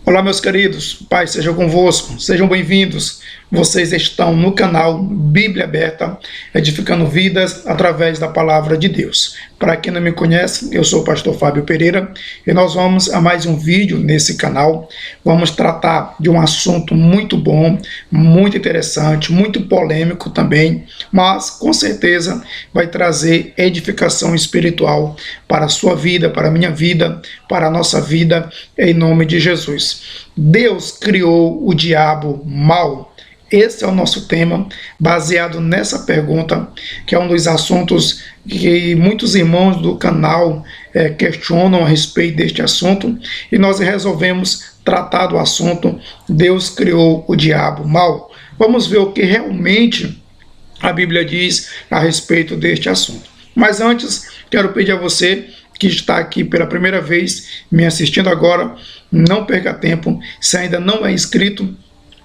Olá, meus queridos, Pai seja convosco, sejam bem-vindos. Vocês estão no canal Bíblia Aberta, edificando vidas através da palavra de Deus. Para quem não me conhece, eu sou o pastor Fábio Pereira e nós vamos a mais um vídeo nesse canal. Vamos tratar de um assunto muito bom, muito interessante, muito polêmico também, mas com certeza vai trazer edificação espiritual para a sua vida, para a minha vida, para a nossa vida, em nome de Jesus. Deus criou o diabo mau. Esse é o nosso tema, baseado nessa pergunta, que é um dos assuntos que muitos irmãos do canal questionam a respeito deste assunto, e nós resolvemos tratar do assunto. Deus criou o diabo mau. Vamos ver o que realmente a Bíblia diz a respeito deste assunto. Mas antes, quero pedir a você que está aqui pela primeira vez me assistindo agora, não perca tempo. Se ainda não é inscrito,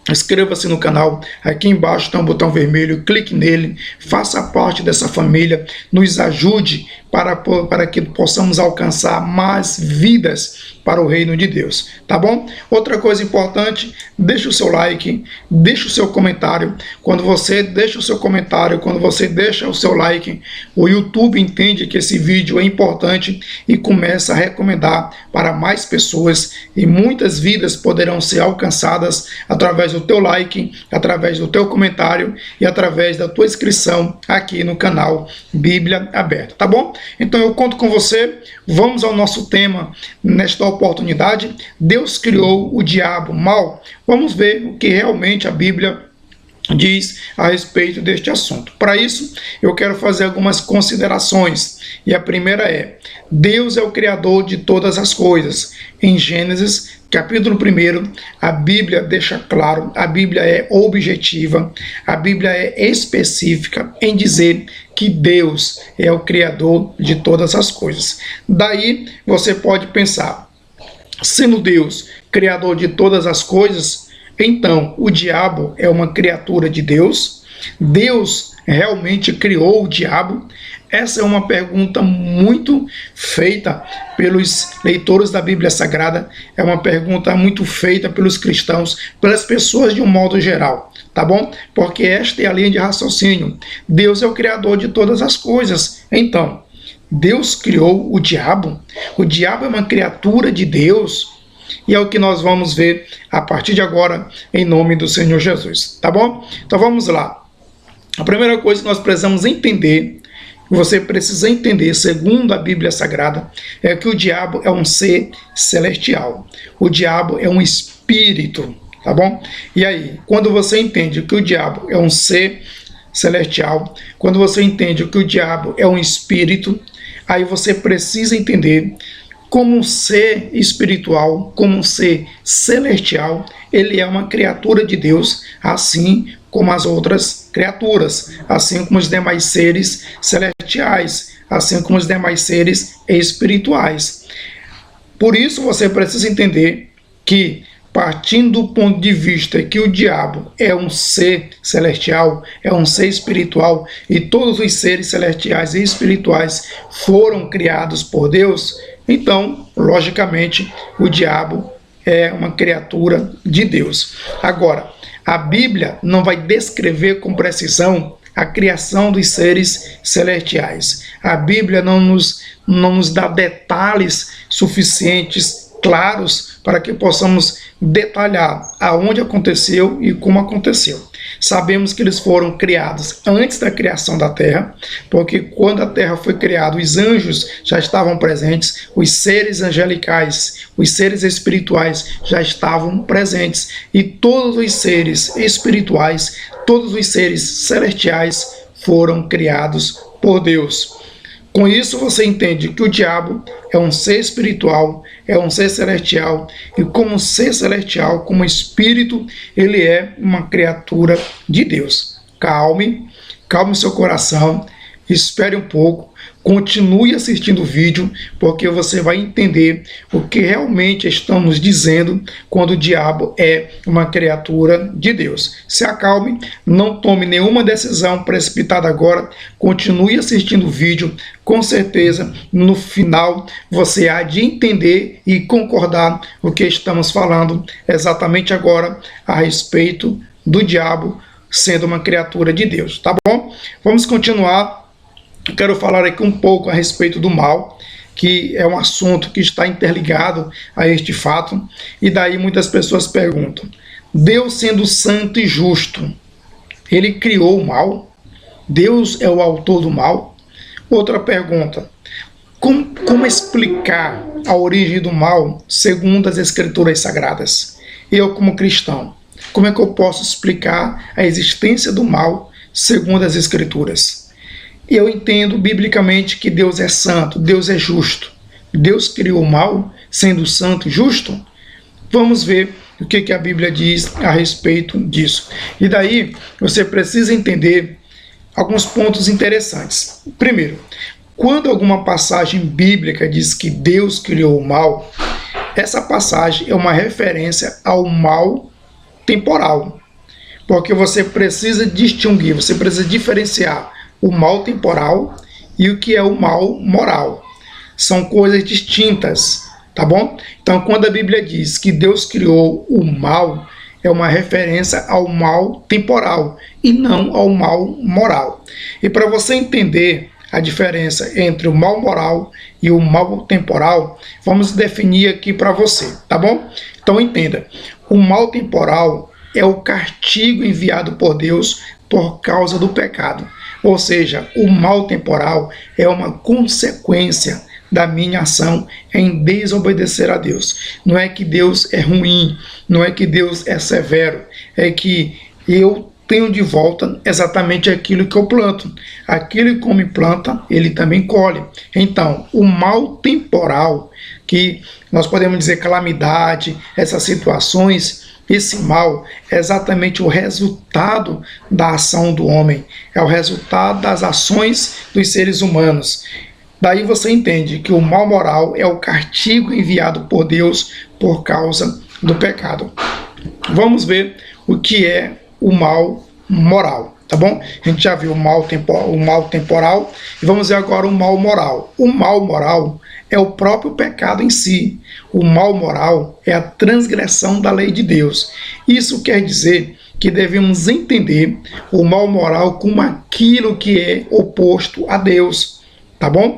inscreva-se no canal. Aqui embaixo tem um botão vermelho, clique nele, faça parte dessa família, nos ajude para que possamos alcançar mais vidas para o reino de Deus, tá bom? Outra coisa importante, deixe o seu like, deixe o seu comentário. Quando você deixa o seu comentário, quando você deixa o seu like, o YouTube entende que esse vídeo é importante e começa a recomendar para mais pessoas, e muitas vidas poderão ser alcançadas através do teu like, através do teu comentário e através da tua inscrição aqui no canal Bíblia Aberta, tá bom? Então eu conto com você. Vamos ao nosso tema nesta oportunidade. Deus criou o diabo mau. Vamos ver o que realmente a Bíblia diz a respeito deste assunto. Para isso, eu quero fazer algumas considerações. E a primeira é: Deus é o Criador de todas as coisas. Em Gênesis, capítulo 1, a Bíblia deixa claro, a Bíblia é objetiva, a Bíblia é específica em dizer que Deus é o Criador de todas as coisas. Daí você pode pensar, sendo Deus Criador de todas as coisas, então o diabo é uma criatura de Deus? Deus realmente criou o diabo? Essa é uma pergunta muito feita pelos leitores da Bíblia Sagrada, é uma pergunta muito feita pelos cristãos, pelas pessoas de um modo geral, tá bom? Porque esta é a linha de raciocínio. Deus é o Criador de todas as coisas. Então, Deus criou o diabo? O diabo é uma criatura de Deus? E é o que nós vamos ver a partir de agora, em nome do Senhor Jesus, tá bom? Então vamos lá. A primeira coisa que nós precisamos entender, você precisa entender, segundo a Bíblia Sagrada, é que o diabo é um ser celestial. O diabo é um espírito, tá bom? E aí, quando você entende que o diabo é um ser celestial, quando você entende que o diabo é um espírito, aí você precisa entender como um ser espiritual, como um ser celestial, ele é uma criatura de Deus, assim como as outras criaturas, assim como os demais seres celestiais, assim como os demais seres espirituais. Por isso você precisa entender que, partindo do ponto de vista que o diabo é um ser celestial, é um ser espiritual, e todos os seres celestiais e espirituais foram criados por Deus, então, logicamente, o diabo é uma criatura de Deus. Agora, a Bíblia não vai descrever com precisão a criação dos seres celestiais. A Bíblia não nos dá detalhes suficientes, claros, para que possamos detalhar aonde aconteceu e como aconteceu. Sabemos que eles foram criados antes da criação da terra, porque quando a terra foi criada, os anjos já estavam presentes, os seres angelicais, os seres espirituais já estavam presentes, e todos os seres espirituais, todos os seres celestiais foram criados por Deus. Com isso você entende que o diabo é um ser espiritual, é um ser celestial, e como ser celestial, como espírito, ele é uma criatura de Deus. Calme seu coração, espere um pouco, continue assistindo o vídeo, porque você vai entender o que realmente estão nos dizendo quando o diabo é uma criatura de Deus. Se acalme, não tome nenhuma decisão precipitada agora, continue assistindo o vídeo, com certeza no final você há de entender e concordar o que estamos falando exatamente agora a respeito do diabo sendo uma criatura de Deus, tá bom? Vamos continuar. Quero falar aqui um pouco a respeito do mal, que é um assunto que está interligado a este fato, e daí muitas pessoas perguntam: Deus sendo santo e justo, ele criou o mal? Deus é o autor do mal? Outra pergunta: como explicar a origem do mal segundo as Escrituras Sagradas? Eu, como cristão, como é que eu posso explicar a existência do mal segundo as Escrituras? Eu entendo biblicamente que Deus é santo, Deus é justo. Deus criou o mal sendo santo e justo? Vamos ver o que a Bíblia diz a respeito disso. E daí você precisa entender alguns pontos interessantes. Primeiro, quando alguma passagem bíblica diz que Deus criou o mal, essa passagem é uma referência ao mal temporal. Porque você precisa distinguir, você precisa diferenciar o mal temporal e o que é o mal moral. São coisas distintas, tá bom? Então, quando a Bíblia diz que Deus criou o mal, é uma referência ao mal temporal e não ao mal moral. E para você entender a diferença entre o mal moral e o mal temporal, vamos definir aqui para você, tá bom? Então entenda, o mal temporal é o castigo enviado por Deus por causa do pecado. Ou seja, o mal temporal é uma consequência da minha ação em desobedecer a Deus. Não é que Deus é ruim, não é que Deus é severo, é que eu tenho de volta exatamente aquilo que eu planto. Aquilo que o homem planta, ele também colhe. Então, o mal temporal, que nós podemos dizer calamidade, essas situações, esse mal é exatamente o resultado da ação do homem, é o resultado das ações dos seres humanos. Daí você entende que o mal moral é o castigo enviado por Deus por causa do pecado. Vamos ver o que é o mal moral, tá bom? A gente já viu o mal temporal e vamos ver agora o mal moral. O mal moral é o próprio pecado em si. O mal moral é a transgressão da lei de Deus. Isso quer dizer que devemos entender o mal moral como aquilo que é oposto a Deus, tá bom?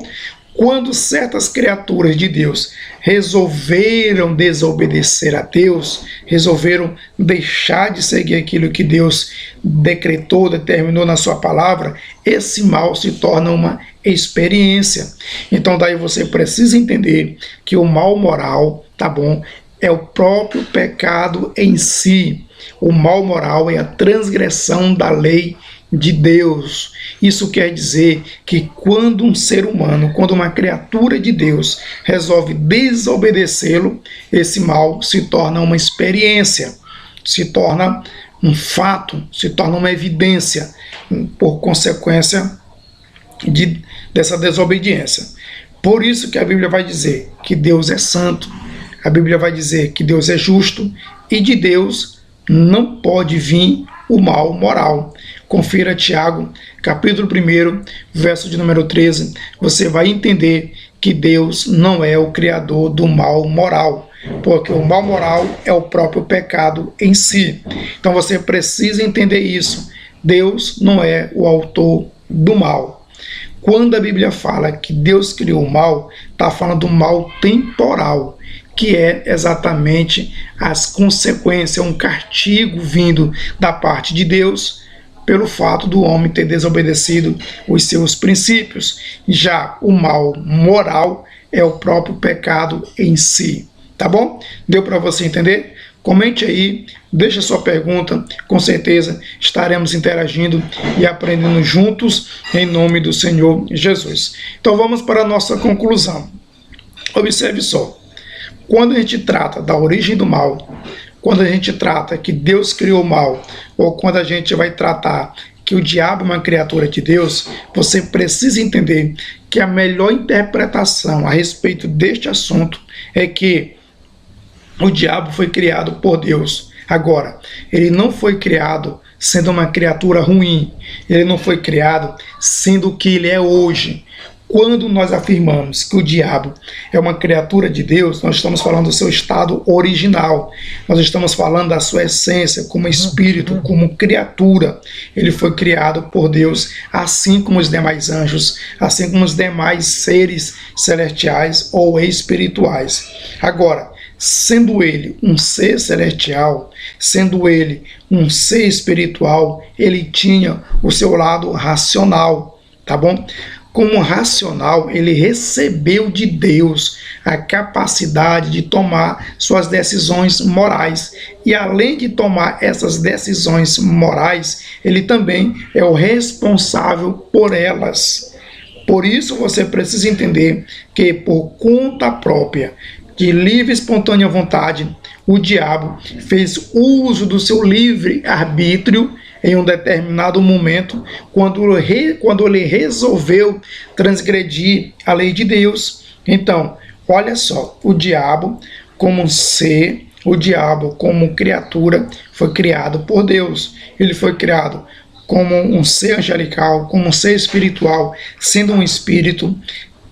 Quando certas criaturas de Deus resolveram desobedecer a Deus, resolveram deixar de seguir aquilo que Deus decretou, determinou na sua palavra, esse mal se torna uma experiência. Então daí você precisa entender que o mal moral, tá bom, é o próprio pecado em si. O mal moral é a transgressão da lei de Deus. Isso quer dizer que quando um ser humano, quando uma criatura de Deus resolve desobedecê-lo, esse mal se torna uma experiência, se torna um fato, se torna uma evidência por consequência dessa desobediência. Por isso que a Bíblia vai dizer que Deus é santo, a Bíblia vai dizer que Deus é justo e de Deus não pode vir o mal moral. Confira Tiago, capítulo 1, verso de número 13, você vai entender que Deus não é o criador do mal moral, porque o mal moral é o próprio pecado em si. Então você precisa entender isso. Deus não é o autor do mal. Quando a Bíblia fala que Deus criou o mal, está falando do mal temporal, que é exatamente as consequências, um castigo vindo da parte de Deus pelo fato do homem ter desobedecido os seus princípios. Já o mal moral é o próprio pecado em si. Tá bom? Deu para você entender? Comente aí, deixa sua pergunta, com certeza estaremos interagindo e aprendendo juntos em nome do Senhor Jesus. Então vamos para a nossa conclusão. Observe só, quando a gente trata da origem do mal, quando a gente trata que Deus criou o mal, ou quando a gente vai tratar que o diabo é uma criatura de Deus, você precisa entender que a melhor interpretação a respeito deste assunto é que o diabo foi criado por Deus. Agora, ele não foi criado sendo uma criatura ruim, ele não foi criado sendo o que ele é hoje. quando nós afirmamos que o diabo é uma criatura de Deus, nós estamos falando do seu estado original, nós estamos falando da sua essência como espírito, como criatura. Ele foi criado por Deus, assim como os demais anjos, assim como os demais seres celestiais ou espirituais. Agora, sendo ele um ser celestial, sendo ele um ser espiritual, ele tinha o seu lado racional, tá bom? Como racional, ele recebeu de Deus a capacidade de tomar suas decisões morais. E além de tomar essas decisões morais, ele também é o responsável por elas. Por isso você precisa entender que por conta própria, de livre e espontânea vontade, o diabo fez uso do seu livre arbítrio em um determinado momento, quando ele resolveu transgredir a lei de Deus. Então, olha só, o diabo como ser, o diabo como criatura, foi criado por Deus. Ele foi criado como um ser angelical, como um ser espiritual, sendo um espírito,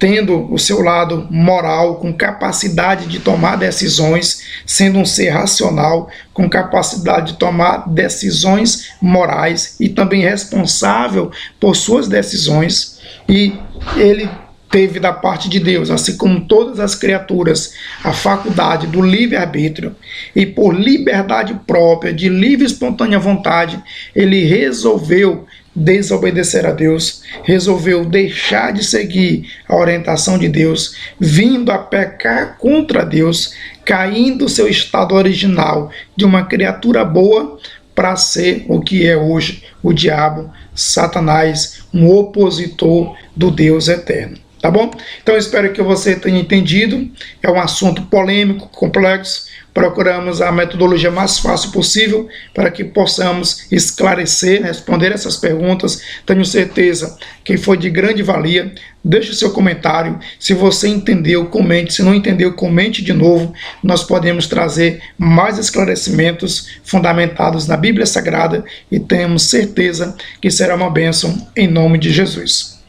tendo o seu lado moral, com capacidade de tomar decisões, sendo um ser racional, com capacidade de tomar decisões morais e também responsável por suas decisões. E ele teve da parte de Deus, assim como todas as criaturas, a faculdade do livre-arbítrio, e por liberdade própria, de livre e espontânea vontade, ele resolveu desobedecer a Deus, resolveu deixar de seguir a orientação de Deus, vindo a pecar contra Deus, caindo seu estado original de uma criatura boa para ser o que é hoje o diabo, Satanás, um opositor do Deus eterno. Tá bom? Então espero que você tenha entendido. É um assunto polêmico, complexo. Procuramos a metodologia mais fácil possível para que possamos esclarecer, responder essas perguntas. Tenho certeza que foi de grande valia. Deixe o seu comentário. Se você entendeu, comente. Se não entendeu, comente de novo. Nós podemos trazer mais esclarecimentos fundamentados na Bíblia Sagrada e temos certeza que será uma bênção em nome de Jesus.